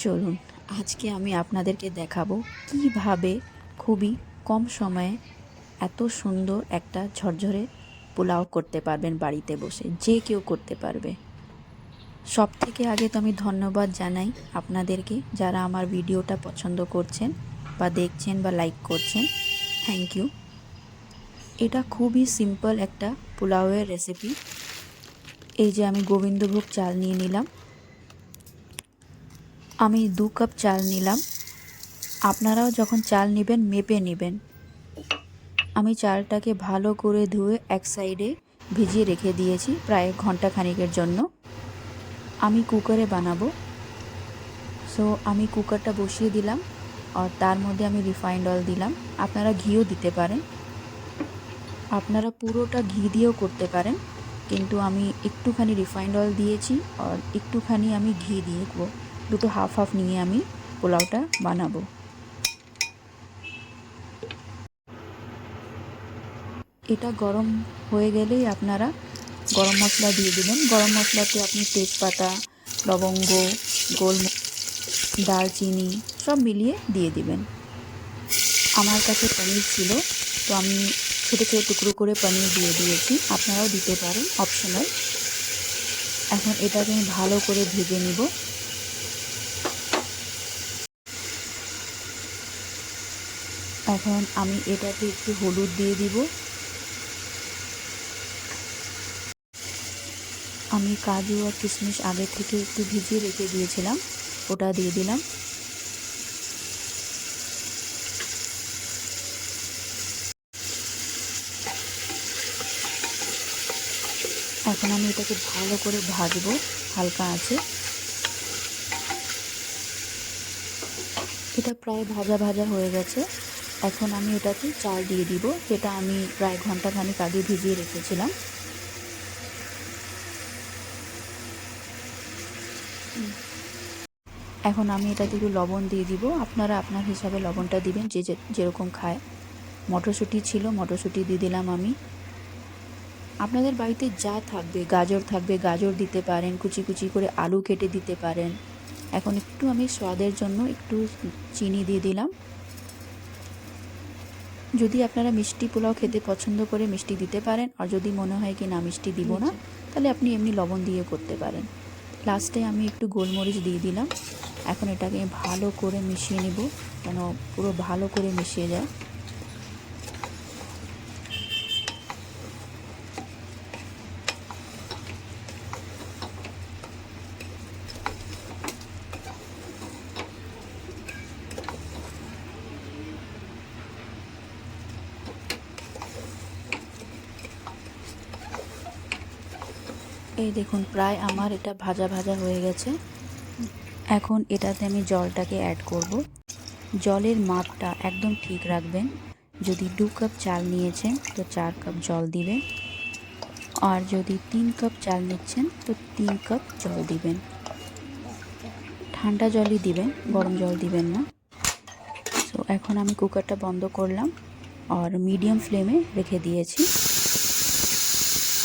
চলুন আজকে আমি আপনাদেরকে দেখাবো কিভাবে খুবই কম সময়ে এত সুন্দর একটা ঝরঝরে পোলাও করতে পারবেন বাড়িতে বসে, যে কেউ করতে পারবে। সব থেকে আগে তো আমি ধন্যবাদ জানাই আপনাদেরকে, যারা আমার ভিডিওটা পছন্দ করছেন বা দেখছেন বা লাইক করছেন। Thank you. এটা খুবই সিম্পল একটা পোলাওয়ের রেসিপি। এই যে আমি গোবিন্দভোগ চাল নিয়ে নিলাম, আমি 2 কাপ চাল নিলাম। আপনারাও যখন চাল নেবেন মেপে নেবেন। আমি চালটাকে ভালো করে ধুয়ে এক সাইডে ভিজিয়ে রেখে দিয়েছি প্রায় ঘন্টা খানিকের জন্য। আমি কুকারে বানাবো, সো আমি কুকারটা বসিয়ে দিলাম আর তার মধ্যে আমি রিফাইন্ড অয়েল দিলাম। আপনারা ঘিও দিতে পারেন, আপনারা পুরোটা ঘি দিয়েও করতে পারেন, কিন্তু আমি একটুখানি রিফাইন্ড অয়েল দিয়েছি আর একটুখানি আমি ঘি দিয়ে দেবো। দুটো হাফ হাফ নিয়ে আমি পোলাওটা বানাবো। এটা গরম হয়ে গেলেই আপনারা গরম মশলা দিয়ে দেবেন। গরম মশলাতে আপনি তেজপাতা, লবঙ্গ, গোলমরিচ, দারচিনি সব মিলিয়ে দিয়ে দিবেন। আমার কাছে পনির ছিল, তো আমি ছোটো ছোটো টুকরো করে পনির দিয়ে দিয়েছি, আপনারাও দিতে পারেন, অপশনাল। এখন এটাকে আমি ভালো করে ভেজে নিব। এখন আমি এটাতে একটু হলুদ দিয়ে দিব। আমি কাজু আর কিশমিশ আগে থেকে একটু ভিজিয়ে রেখে দিয়েছিলাম, ওটা দিয়ে দিলাম। এখন আমি এটাকে ভালো করে ভাজবো হালকা আঁচে। এটা প্রায় ভাজা ভাজা হয়ে গেছে। এখন আমি এটাতে চাল দিয়ে দিব, যেটা আমি প্রায় ঘন্টা খানিক আগে ভিজিয়ে রেখেছিলাম। এখন আমি এটাতে একটু লবণ দিয়ে দিব, আপনারা আপনার হিসাবে লবণটা দিবেন, যে যেরকম খায়। মটরশুঁটি ছিল, মটরশুঁটি দিয়ে দিলাম আমি। আপনাদের বাড়িতে যা থাকবে, গাজর থাকবে গাজর দিতে পারেন, কুচি কুচি করে আলু কেটে দিতে পারেন। এখন একটু আমি স্বাদের জন্য একটু চিনি দিয়ে দিলাম। যদি আপনারা মিষ্টি পোলাও খেতে পছন্দ করে মিষ্টি দিতে পারেন, আর যদি মনে হয় কি না মিষ্টি দিব না, তাহলে আপনি এমনি লবণ দিয়ে করতে পারেন। লাস্টে আমি একটু গোলমরিচ দিয়ে দিলাম। এখন এটাকে ভালো করে মিশিয়ে নেব, যেন পুরো ভালো করে মিশিয়ে যায়। এই দেখুন প্রায় আমার এটা ভাজা ভাজা হয়ে গেছে। এখন এটাতে আমি জলটাকে অ্যাড করব। জলের মাপটা একদম ঠিক রাখবেন। যদি 2 কাপ চাল নিয়েছেন তো 4 কাপ জল দিবেন, আর যদি 3 কাপ চাল নিচ্ছেন তো 3 কাপ জল দিবেন। ঠান্ডা জলই দিবেন, গরম জল দিবেন না। সো এখন আমি কুকারটা বন্ধ করলাম আর মিডিয়াম ফ্লেমে রেখে দিয়েছি।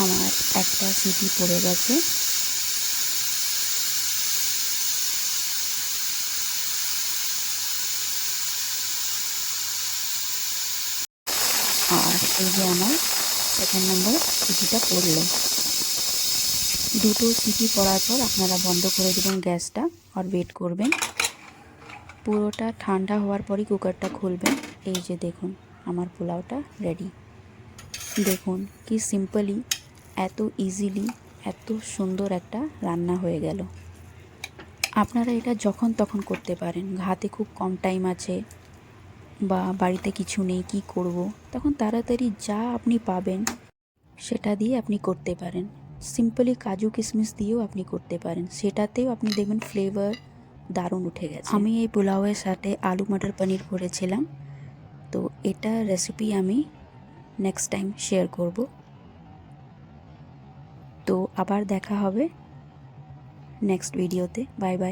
আমার একটা সিটি পড়ে গেছে। আর এই যে আমার সেকেন্ড নম্বর সিটিটা পড়লো। দুটো সিটি পড়ার পর আপনারা বন্ধ করে দেবেন গ্যাসটা আর ওয়েট করবেন। পুরোটা ঠান্ডা হওয়ার পরই কুকারটা খুলবেন। এই যে দেখুন আমার পোলাওটা রেডি। দেখুন কি সিম্পলি, এত ইজিলি এত সুন্দর একটা রান্না হয়ে গেল। আপনারা এটা যখন তখন করতে পারেন, হাতে খুব কম টাইম আছে বা বাড়িতে কিছু নেই, কি করব, তখন তাড়াতাড়ি যা আপনি পাবেন সেটা দিয়ে আপনি করতে পারেন। সিম্পলি কাজু কিশমিশ দিয়েও আপনি করতে পারেন, সেটাতেও আপনি দেখবেন ফ্লেভার দারুণ উঠে গেছে। আমি এই পোলাওয়ের সাথে আলু মটর পনির করেছিলাম, তো এটা রেসিপি আমি নেক্সট টাইম শেয়ার করব। তো আবার দেখা হবে নেক্সট ভিডিওতে। Bye bye.